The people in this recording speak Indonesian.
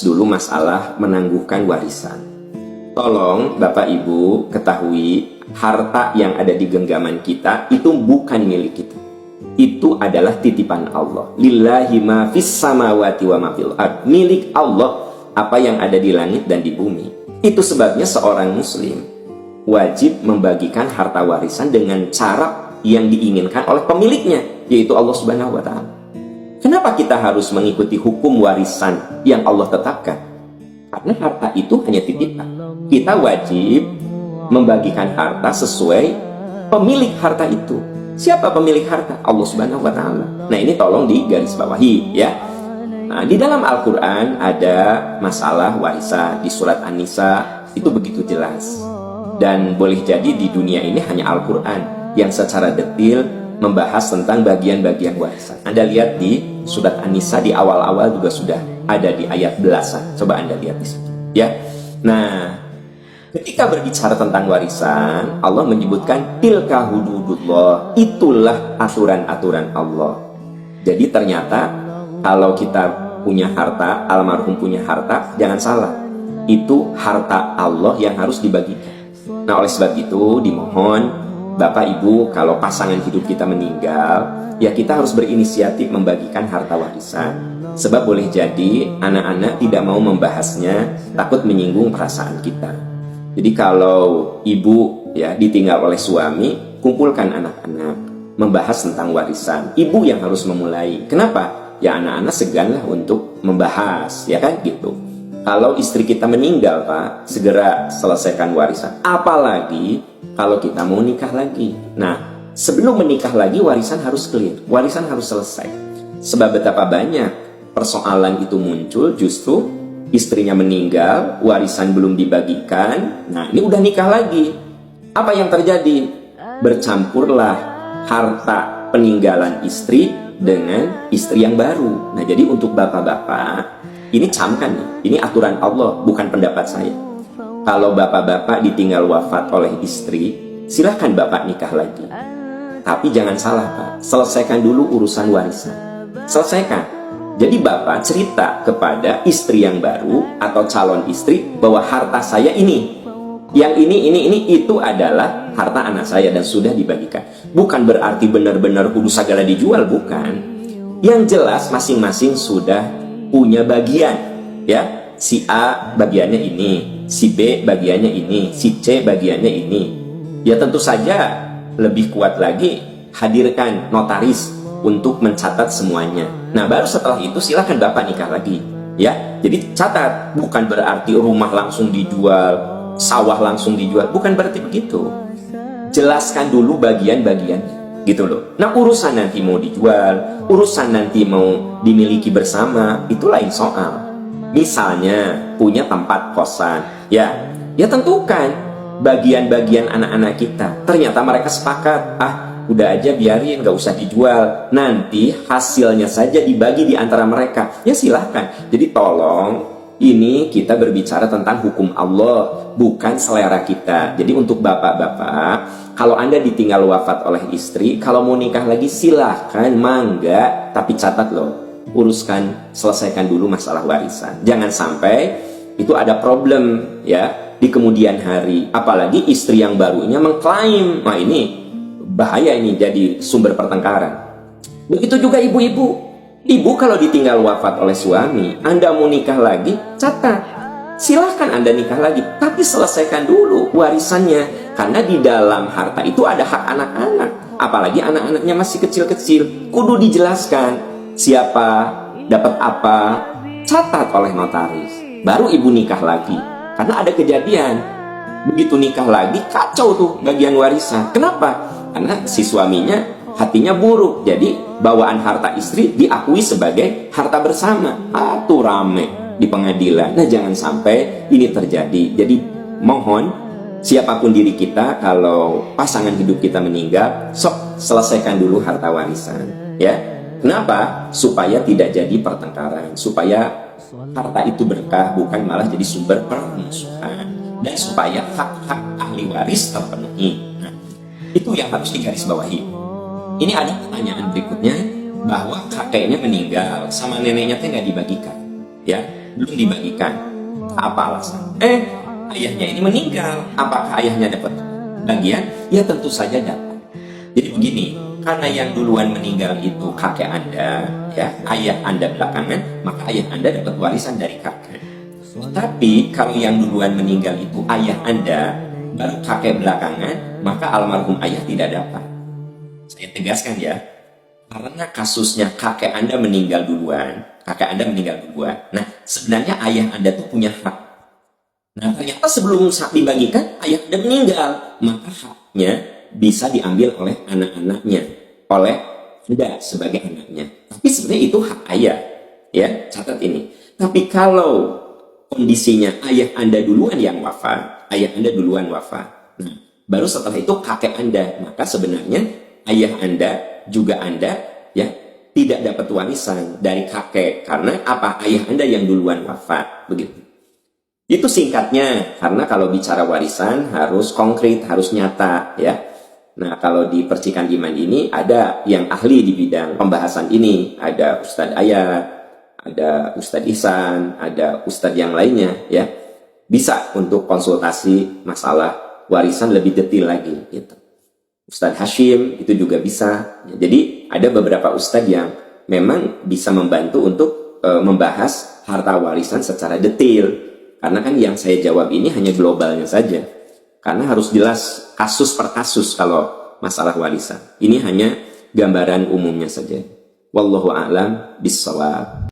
dulu masalah menangguhkan warisan. Tolong Bapak Ibu ketahui, harta yang ada di genggaman kita itu bukan milik kita. Itu adalah titipan Allah. Lillahi ma fis samawati wa ma fil ard. Milik Allah apa yang ada di langit dan di bumi. Itu sebabnya seorang muslim wajib membagikan harta warisan dengan cara yang diinginkan oleh pemiliknya, yaitu Allah Subhanahu wa taala. Kenapa kita harus mengikuti hukum warisan yang Allah tetapkan? Karena harta itu hanya titipan. Kita wajib membagikan harta sesuai pemilik harta itu. Siapa pemilik harta? Allah Subhanahu wa taala. Nah, ini tolong digarisbawahi ya. Nah, di dalam Al-Qur'an ada masalah warisan di surat An-Nisa, itu begitu jelas. Dan boleh jadi di dunia ini hanya Al-Qur'an yang secara detail membahas tentang bagian-bagian warisan. Anda lihat di surat An-Nisa di awal-awal juga sudah ada di ayat belasan. Coba Anda lihat di situ ya. Nah, ketika berbicara tentang warisan, Allah menyebutkan tilka hududullah, itulah aturan-aturan Allah. Jadi ternyata kalau kita punya harta, almarhum punya harta, jangan salah, itu harta Allah yang harus dibagikan. Nah, oleh sebab itu dimohon Bapak Ibu, kalau pasangan hidup kita meninggal, ya kita harus berinisiatif membagikan harta warisan. Sebab boleh jadi anak-anak tidak mau membahasnya, takut menyinggung perasaan kita. Jadi kalau ibu ya ditinggal oleh suami, kumpulkan anak-anak, membahas tentang warisan. Ibu yang harus memulai. Kenapa? Ya anak-anak seganlah untuk membahas, ya kan gitu. Kalau istri kita meninggal, Pak, segera selesaikan warisan. Apalagi kalau kita mau nikah lagi. Nah, sebelum menikah lagi warisan harus clear, warisan harus selesai. Sebab betapa banyak persoalan itu muncul justru istrinya meninggal, warisan belum dibagikan. Nah, ini udah nikah lagi. Apa yang terjadi? Bercampurlah harta peninggalan istri dengan istri yang baru. Nah, jadi untuk bapak-bapak, ini camkan nih, ini aturan Allah, bukan pendapat saya. Kalau bapak-bapak ditinggal wafat oleh istri, silahkan bapak nikah lagi. Tapi jangan salah Pak, selesaikan dulu urusan warisan. Selesaikan. Jadi bapak cerita kepada istri yang baru atau calon istri bahwa harta saya ini, yang ini itu adalah harta anak saya dan sudah dibagikan. Bukan berarti benar-benar kudu segala dijual, bukan. Yang jelas masing-masing sudah punya bagian, ya. Si A bagiannya ini, si B bagiannya ini, si C bagiannya ini. Ya tentu saja lebih kuat lagi hadirkan notaris untuk mencatat semuanya. Nah, baru setelah itu silakan bapak nikah lagi, ya. Jadi catat, bukan berarti rumah langsung dijual, sawah langsung dijual, bukan berarti begitu. Jelaskan dulu bagian-bagiannya, gitu loh. Nah, urusan nanti mau dijual, urusan nanti mau dimiliki bersama, itu lain soal. Misalnya punya tempat kosan, ya tentukan bagian-bagian anak-anak kita. Ternyata mereka sepakat, udah aja biarin, gak usah dijual, nanti hasilnya saja dibagi di antara mereka. Ya silahkan. Jadi tolong, ini kita berbicara tentang hukum Allah, bukan selera kita. Jadi untuk bapak-bapak, kalau Anda ditinggal wafat oleh istri, kalau mau nikah lagi silahkan, mangga. Tapi catat loh, uruskan, selesaikan dulu masalah warisan. Jangan sampai itu ada problem ya di kemudian hari. Apalagi istri yang barunya mengklaim, wah ini bahaya, ini jadi sumber pertengkaran. Begitu juga ibu-ibu. Ibu kalau ditinggal wafat oleh suami, Anda mau nikah lagi, catat. Silahkan Anda nikah lagi, tapi selesaikan dulu warisannya. Karena di dalam harta itu ada hak anak-anak. Apalagi anak-anaknya masih kecil-kecil. Kudu dijelaskan siapa dapat apa, catat oleh notaris. Baru ibu nikah lagi. Karena ada kejadian, begitu nikah lagi kacau tuh bagian warisan. Kenapa? Karena si suaminya hatinya buruk. Jadi bawaan harta istri diakui sebagai harta bersama. Tuh rame di pengadilan. Nah, jangan sampai ini terjadi. Jadi mohon siapapun diri kita, kalau pasangan hidup kita meninggal, sok selesaikan dulu harta warisan, ya. Kenapa? Supaya tidak jadi pertengkaran, supaya harta itu berkah, bukan malah jadi sumber permusuhan, dan supaya hak-hak ahli waris terpenuhi. Nah, itu yang harus digarisbawahi. Ini ada pertanyaan berikutnya, bahwa kakeknya meninggal sama neneknya teh nggak dibagikan, ya. belum dibagikan. Apa alasan? Ayahnya ini meninggal. Apakah ayahnya dapat bagian? Ya tentu saja dapat. Jadi begini, karena yang duluan meninggal itu kakek Anda, ya, ayah Anda belakangan, maka ayah Anda dapat warisan dari kakek. Tapi kalau yang duluan meninggal itu ayah Anda, baru kakek belakangan, maka almarhum ayah tidak dapat. Saya tegaskan ya, karena kasusnya kakek Anda meninggal duluan, nah sebenarnya ayah Anda tuh punya hak. Nah ternyata sebelum dibagikan, ayah Anda meninggal, maka haknya bisa diambil oleh anak-anaknya, oleh Anda sebagai anaknya. Tapi sebenarnya itu hak ayah, ya, catat ini. Tapi kalau kondisinya ayah Anda duluan yang wafat, nah, baru setelah itu kakek Anda, maka sebenarnya ayah Anda juga Anda, ya, tidak dapat warisan dari kakek. Karena apa? Ayah Anda yang duluan wafat, begitu. Itu singkatnya, karena kalau bicara warisan harus konkret, harus nyata, ya. Nah, kalau di Percikan Iman ini ada yang ahli di bidang pembahasan ini, ada Ustadz Ayat, ada Ustadz Ihsan, ada Ustadz yang lainnya, ya. Bisa untuk konsultasi masalah warisan lebih detail lagi, gitu. Ustadz Hashim itu juga bisa. Jadi ada beberapa Ustadz yang memang bisa membantu untuk membahas harta warisan secara detail. Karena kan yang saya jawab ini hanya globalnya saja. Karena harus jelas kasus per kasus kalau masalah warisan. Ini hanya gambaran umumnya saja. Wallahu a'lam bishawab.